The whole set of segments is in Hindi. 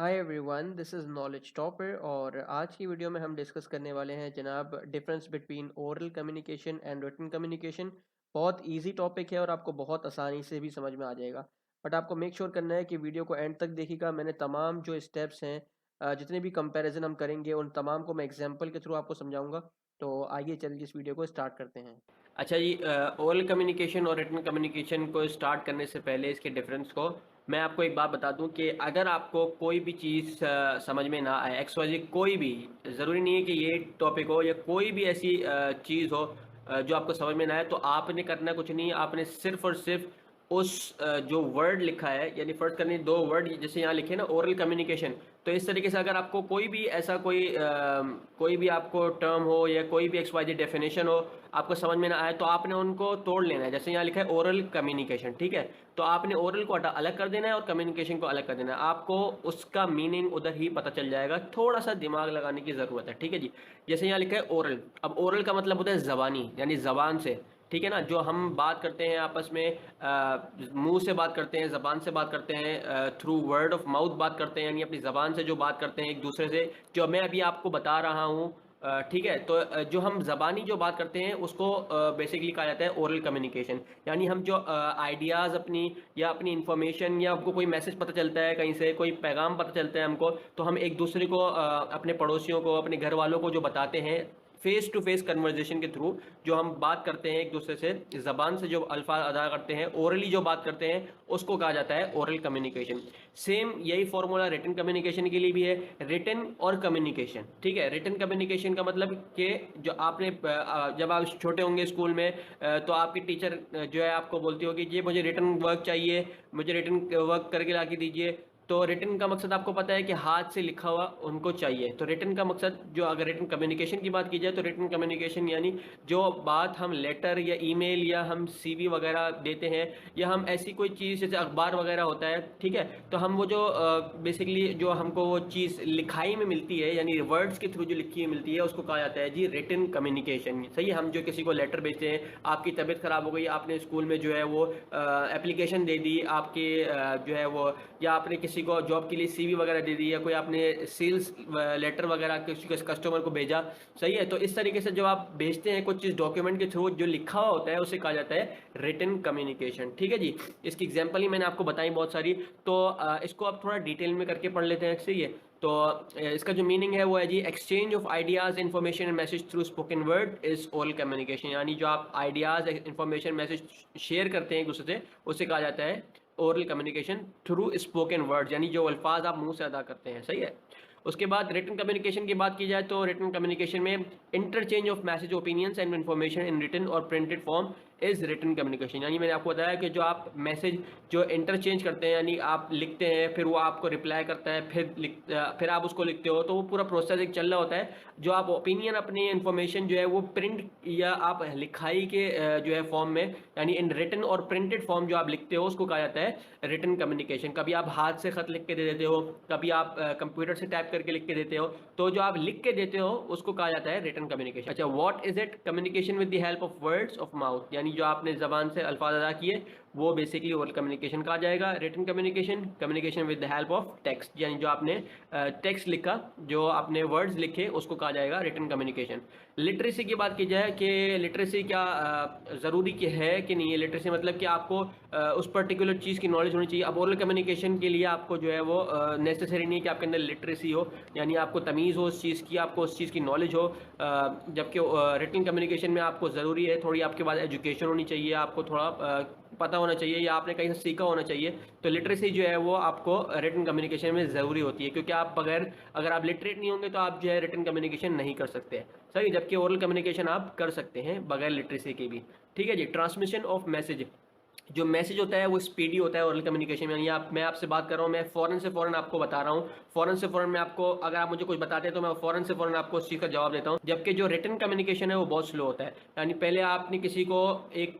Hi everyone, this is knowledge topper और आज की वीडियो में हम डिस्कस करने वाले हैं जनाब difference between oral communication and written communication. बहुत इजी टॉपिक है और आपको बहुत आसानी से भी समझ में आ जाएगा। बट आपको मेक श्योर करना है कि वीडियो को एंड तक देखिएगा। मैंने तमाम जो स्टेप्स हैं, जितने भी कंपैरिजन हम करेंगे उन तमाम को मैं एग्जांपल के थ्रू आपको समझाऊंगा। तो आइए चलिए इस वीडियो को स्टार्ट करते हैं। अच्छा जी, ओरल कम्युनिकेशन और रिटन कम्युनिकेशन को स्टार्ट करने से पहले इसके डिफरेंस को मैं आपको एक बात बता दूं कि अगर आपको कोई भी चीज़ समझ में ना आए, एक्स वाई जेड कोई भी, ज़रूरी नहीं है कि ये टॉपिक हो या कोई भी ऐसी चीज़ हो जो आपको समझ में ना आए, तो आपने करना कुछ नहीं है। आपने सिर्फ और सिर्फ उस जो वर्ड लिखा है, यानी फर्स्ट करने दो वर्ड जैसे यहाँ लिखे ना, ओरल कम्युनिकेशन। तो इस तरीके से अगर आपको कोई भी ऐसा कोई भी आपको टर्म हो या कोई भी एक्स वाई जेड डेफिनेशन हो, आपको समझ में ना आए, तो आपने उनको तोड़ लेना है। जैसे यहाँ लिखा है ओरल कम्युनिकेशन, ठीक है, तो आपने ओरल को अलग कर देना है और कम्युनिकेशन को अलग कर देना है। आपको उसका मीनिंग उधर ही पता चल जाएगा, थोड़ा सा दिमाग लगाने की ज़रूरत है, ठीक है जी। जैसे यहाँ लिखा है ओरल, अब ओरल का मतलब होता है ज़बानी, यानी ज़बान से, ठीक है ना, जो हम बात करते हैं आपस में, मुंह से बात करते हैं, ज़बान से बात करते हैं, थ्रू वर्ड ऑफ माउथ बात करते हैं, यानी अपनी ज़बान से जो बात करते हैं एक दूसरे से, जो मैं अभी आपको बता रहा हूँ। ठीक है, तो जो हम ज़बानी जो बात करते हैं उसको बेसिकली कहा जाता है ओरल कम्युनिकेशन। यानी हम जो आइडियाज़ अपनी या अपनी इंफॉर्मेशन, या हमको कोई मैसेज पता चलता है, कहीं से कोई पैगाम पता चलता है हमको, तो हम एक दूसरे को, अपने पड़ोसियों को, अपने घर वालों को जो बताते हैं फेस टू फेस कन्वर्जेशन के थ्रू, जो हम बात करते हैं एक दूसरे से, ज़बान से जो अल्फाज अदा करते हैं, ओरली जो बात करते हैं, उसको कहा जाता है ओरल कम्युनिकेशन। सेम यही फॉर्मूला रिटन कम्युनिकेशन के लिए भी है, रिटन और कम्युनिकेशन, ठीक है। रिटन कम्युनिकेशन का मतलब कि जो आपने जब आप छोटे होंगे स्कूल में, तो आपकी टीचर जो है आपको बोलती होगी ये मुझे रिटन वर्क चाहिए, मुझे रिटन वर्क करके ला के दीजिए। तो रिटन का मकसद आपको पता है कि हाथ से लिखा हुआ उनको चाहिए। तो रिटन का मकसद, जो अगर रिटन कम्युनिकेशन की बात की जाए, तो रिटन कम्युनिकेशन यानी जो बात हम लेटर या ईमेल या हम सीवी वगैरह देते हैं, या हम ऐसी कोई चीज़ जैसे अखबार वगैरह होता है, ठीक है, तो हम वो जो बेसिकली जो हमको वो चीज़ लिखाई में मिलती है, यानी वर्ड्स के थ्रू जो लिखी हुई मिलती है, उसको कहा जाता है जी रिटन कम्युनिकेशन। सही है, हम जो किसी को लेटर भेजते हैं, आपकी तबीयत खराब हो गई, आपने स्कूल में जो है वो एप्लीकेशन दे दी आपके, जो है वो, या आपने किसी को जॉब के लिए सीवी वगैरह दे दी, या कोई आपने सेल्स लेटर वगैरह किसी कस्टमर को भेजा। सही है, तो इस तरीके से जो आप भेजते हैं कुछ चीज़ डॉक्यूमेंट के थ्रू, जो लिखा हुआ होता है, उसे कहा जाता है रिटन कम्युनिकेशन, ठीक है जी। इसकी एग्जांपल ही मैंने आपको बताई बहुत सारी, तो इसको आप थोड़ा डिटेल में करके पढ़ लेते हैं। सही है, तो इसका जो मीनिंग है वो है जी, exchange of ideas information and message through spoken word is oral communication. यानी जो आप आइडियाज इन्फॉर्मेशन मैसेज शेयर करते हैं एक दूसरे से, उसे कहा जाता है oral communication through spoken word, यानी जो अल्फाज आप मुंह से अदा करते हैं। सही है, उसके बाद रिटन कम्युनिकेशन की बात की जाए, तो रिटन कम्युनिकेशन में interchange of message opinions and information in written और printed form is written communication. यानी मैंने आपको बताया कि जो आप मैसेज जो इंटरचेंज करते हैं, यानी आप लिखते हैं, फिर वो आपको रिप्लाई करता है, फिर आप उसको लिखते हो, तो वो पूरा प्रोसेस एक चल रहा होता है। जो आप ओपिनियन, अपनी इन्फॉर्मेशन जो है वो प्रिंट या आप लिखाई के जो है फॉर्म में, यानी इन रिटन और प्रिंटेड फॉर्म जो आप लिखते हो, उसको कहा जाता है रिटन कम्युनिकेशन। कभी आप हाथ से खत लिख के दे देते हो, कभी आप कंप्यूटर से टाइप करके लिख के देते हो, तो जो आप लिख के देते हो उसको कहा जाता है रिटन कम्युनिकेशन। अच्छा, what is it? Communication with the help of words of mouth, यानी जो आपने जबान से अल्फाज अदा किए, वो बेसिकली ओरल कम्युनिकेशन कहा जाएगा। Written communication, communication with the help of text, यानी जो आपने टेक्स्ट लिखा, जो आपने वर्ड्स लिखे, उसको कहा जाएगा रिटन कम्युनिकेशन। लिटरेसी की बात की जाए कि लिटरेसी क्या ज़रूरी की है कि नहीं है। लिटरेसी मतलब कि आपको उस पर्टिकुलर चीज़ की नॉलेज होनी चाहिए। अब ओरल कम्युनिकेशन के लिए आपको जो है वो नेसेसरी नहीं है कि आपके अंदर लिटरेसी हो, यानी आपको तमीज़ हो उस चीज़ की, आपको उस चीज़ की नॉलेज हो। जबकि रिटन कम्युनिकेशन में आपको ज़रूरी है थोड़ी आपके पास एजुकेशन होनी चाहिए, आपको थोड़ा पता होना चाहिए, या आपने कहीं से सीखा होना चाहिए। तो लिटरेसी जो है वो आपको रिटन कम्युनिकेशन में ज़रूरी होती है, क्योंकि आप बगैर, अगर आप लिटरेट नहीं होंगे तो आप जो है रिटन कम्युनिकेशन नहीं कर सकते। सही, जबकि ओरल कम्युनिकेशन आप कर सकते हैं बगैर लिटरेसी के भी, ठीक है जी। ट्रांसमिशन ऑफ मैसेज, जो मैसेज होता है वो स्पीडी होता है ओरल कम्युनिकेशन में। यानी मैं आपसे बात कर रहा हूँ, मैं फ़ौरन से फ़ौरन आपको बता रहा हूँ, फ़ौरन से फ़ौरन मैं आपको, अगर आप मुझे कुछ बताते हैं तो मैं फ़ौरन से फ़ौरन आपको उस चीज़ का जवाब देता हूँ। जबकि जो रिटन कम्युनिकेशन है वो बहुत स्लो होता है। यानी पहले आपने किसी को एक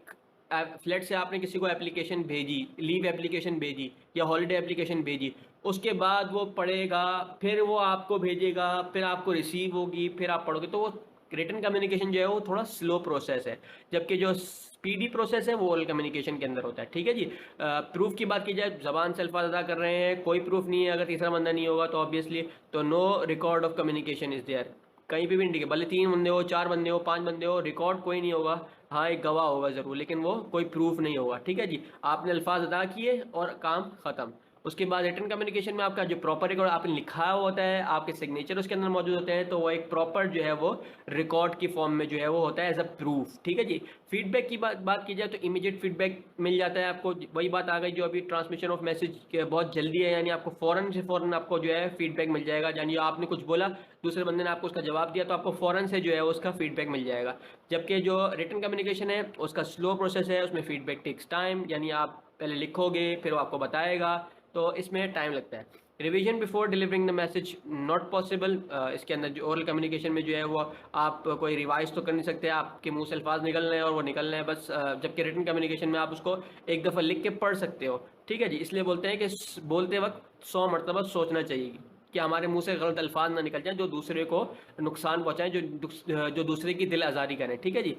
फ्लैट से आपने किसी को एप्लीकेशन भेजी, लीव एप्लीकेशन भेजी या हॉलीडे एप्लीकेशन भेजी, उसके बाद वो पढ़ेगा, फिर वो आपको भेजेगा, फिर आपको रिसीव होगी, फिर आप पढ़ोगे, तो वो रिटन कम्युनिकेशन जो है वो थोड़ा स्लो प्रोसेस है, जबकि जो स्पीडी प्रोसेस है वो ओरल कम्युनिकेशन के अंदर होता है। ठीक है जी। प्रूफ की बात की जाए, जबान से अल्फाज अदा कर रहे हैं, कोई प्रूफ नहीं है, अगर तीसरा बंदा नहीं होगा तो ऑब्वियसली तो no record of communication is there. कहीं पे भी नहीं, भले 3 बंदे हो, 4 बंदे हो, 5 बंदे हो, रिकॉर्ड कोई नहीं होगा। हाँ, एक गवाह होगा जरूर, लेकिन वो कोई प्रूफ नहीं होगा। ठीक है जी। आपने अल्फाज अदा किए और काम खत्म। उसके बाद रिटन कम्युनिकेशन में आपका जो प्रॉपर रिकॉर्ड आपने लिखा होता है, आपके सिग्नेचर उसके अंदर मौजूद होते हैं, तो वो एक प्रॉपर जो है वो रिकॉर्ड की फॉर्म में जो है वो होता है एज अ प्रूफ। ठीक है जी। फीडबैक की बात की जाए तो इमीडिएट फीडबैक मिल जाता है आपको। वही बात आ गई जो अभी ट्रांसमिशन ऑफ मैसेज बहुत जल्दी है, यानी आपको फ़ौरन से फ़ौरन आपको जो है फीडबैक मिल जाएगा। यानी आपने कुछ बोला, दूसरे बंदे ने आपको उसका जवाब दिया, तो आपको फ़ौरन से जो है उसका फीडबैक मिल जाएगा। जबकि जो रिटन कम्युनिकेशन है उसका स्लो प्रोसेस है, उसमें फीडबैक टेक्स टाइम, यानी आप पहले लिखोगे फिर वो आपको बताएगा, तो इसमें टाइम लगता है। Revision before delivering the message not possible. इसके अंदर जो ओरल कम्युनिकेशन में जो है वो आप कोई रिवाइज तो कर नहीं सकते, आपके मुंह से अल्फाज निकल रहे हैं और वो निकल रहे हैं बस। जबकि रिटन कम्युनिकेशन में आप उसको एक दफ़ा लिख के पढ़ सकते हो। ठीक है जी। इसलिए बोलते हैं कि बोलते वक्त 100 मरतबा सोचना चाहिए कि हमारे मुंह से गलत अल्फाज ना निकल जाएं जो दूसरे को नुकसान पहुंचाएं, जो दूसरे की दिल आज़ारी करें। ठीक है जी।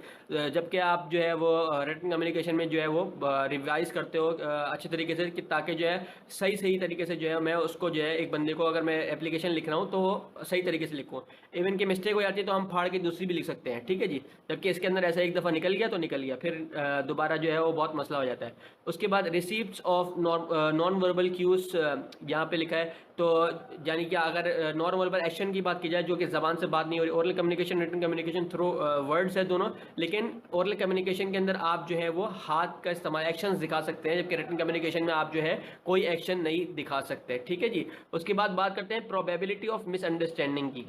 जबकि आप जो है वो रिटन कम्युनिकेशन में जो है वो रिवाइज करते हो अच्छे तरीके से, कि ताकि जो है सही सही तरीके से जो है मैं उसको जो है एक बंदे को अगर मैं एप्लीकेशन लिख रहा हूँ तो वो सही तरीके से लिखूँ। इवन की मिस्टेक हो जाती है तो हम फाड़ के दूसरी भी लिख सकते हैं। ठीक है जी। जबकि इसके अंदर ऐसा एक दफ़ा निकल गया तो निकल गया, फिर दोबारा जो है वो बहुत मसला हो जाता है। उसके बाद receipt of non verbal cues यहाँ पे लिखा है, तो यानी कि अगर नॉन वर्बल एक्शन की बात की जाए जो कि ज़बान से बात नहीं हो रही, oral communication written communication through words है दोनों, लेकिन ओरल कम्युनिकेशन के अंदर आप जो है वो हाथ का इस्तेमाल, एक्शंस दिखा सकते हैं, जबकि रिटन कम्युनिकेशन में आप जो है कोई एक्शन नहीं दिखा सकते। ठीक है जी। उसके बाद बात करते हैं प्रोबेबिलिटी ऑफ मिसअंडरस्टैंडिंग की।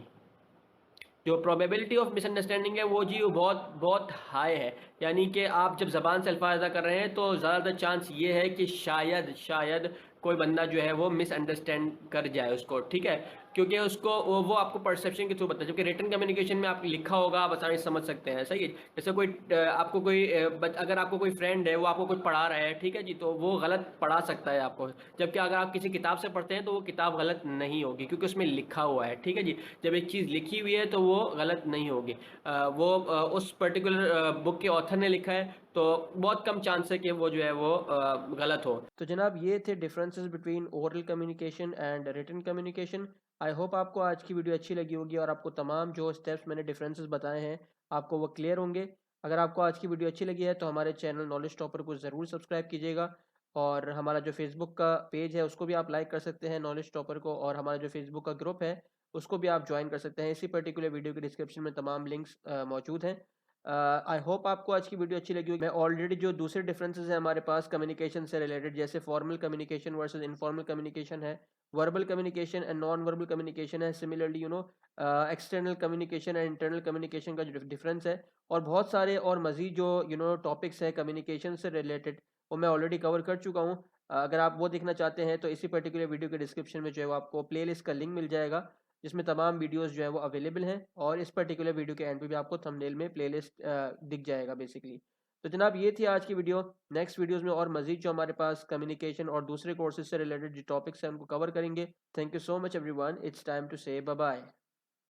जो प्रोबेबिलिटी ऑफ मिसअंडरस्टैंडिंग है वो जी वो बहुत बहुत हाई है। यानी कि आप जब ज़बान से अल्फाज अदा कर रहे हैं तो ज़्यादातर चांस ये है कि शायद कोई बंदा जो है वो मिसअंडरस्टैंड कर जाए उसको। ठीक है, क्योंकि उसको वो आपको परसेप्शन के थ्रू बताता है, जबकि रिटन कम्युनिकेशन में आप लिखा होगा आप आसानी से समझ सकते हैं। सही है। जैसे कोई आपको कोई अगर आपको कोई फ्रेंड है वो आपको कुछ पढ़ा रहा है, ठीक है जी, तो वो गलत पढ़ा सकता है आपको, जबकि अगर आप किसी किताब से पढ़ते हैं तो वो किताब गलत नहीं होगी क्योंकि उसमें लिखा हुआ है। ठीक है जी। जब एक चीज़ लिखी हुई है तो वो गलत नहीं होगी। वो उस पर्टिकुलर बुक के ऑथर ने लिखा है, तो बहुत कम चांस है कि वो जो है वो गलत हो। तो जनाब ये थे differences between oral communication and written communication. I hope आपको आज की वीडियो अच्छी लगी होगी और आपको तमाम जो स्टेप्स मैंने डिफरेंसेस बताए हैं आपको वो क्लियर होंगे। अगर आपको आज की वीडियो अच्छी लगी है तो हमारे चैनल नॉलेज टॉपर को ज़रूर सब्सक्राइब कीजिएगा, और हमारा जो फेसबुक का पेज है उसको भी आप लाइक कर सकते हैं नॉलेज टॉपर को, और हमारा जो फेसबुक का ग्रुप है उसको भी आप ज्वाइन कर सकते हैं। इसी पर्टिकुलर वीडियो के डिस्क्रिप्शन में तमाम लिंक्स मौजूद हैं। आई होप आपको आज की वीडियो अच्छी लगी होगी। मैं ऑलरेडी जो दूसरे डिफरेंसेस हैं हमारे पास कम्युनिकेशन से रिलेटेड, जैसे formal communication versus informal communication है, verbal communication and non verbal communication है, similarly external communication and internal communication का जो डिफरेंस है, और बहुत सारे और मज़ीद जो टॉपिक्स हैं कम्युनिकेशन से रिलेटेड वो मैं ऑलरेडी कवर कर चुका हूँ। अगर आप वो देखना चाहते हैं तो इसी पर्टिकुलर वीडियो के डिस्क्रिप्शन में जो है वो आपको प्लेलिस्ट का लिंक मिल जाएगा, जिसमें तमाम वीडियोस जो है वो अवेलेबल हैं, और इस पर्टिकुलर वीडियो के एंड पे भी आपको थंबनेल में प्लेलिस्ट दिख जाएगा बेसिकली। तो जनाब ये थी आज की वीडियो। नेक्स्ट वीडियोस में और मज़ीद जो हमारे पास कम्युनिकेशन और दूसरे कोर्सेज से रिलेटेड जो टॉपिक्स हैं उनको कवर करेंगे। Thank you so much everyone, it's time to say bye bye.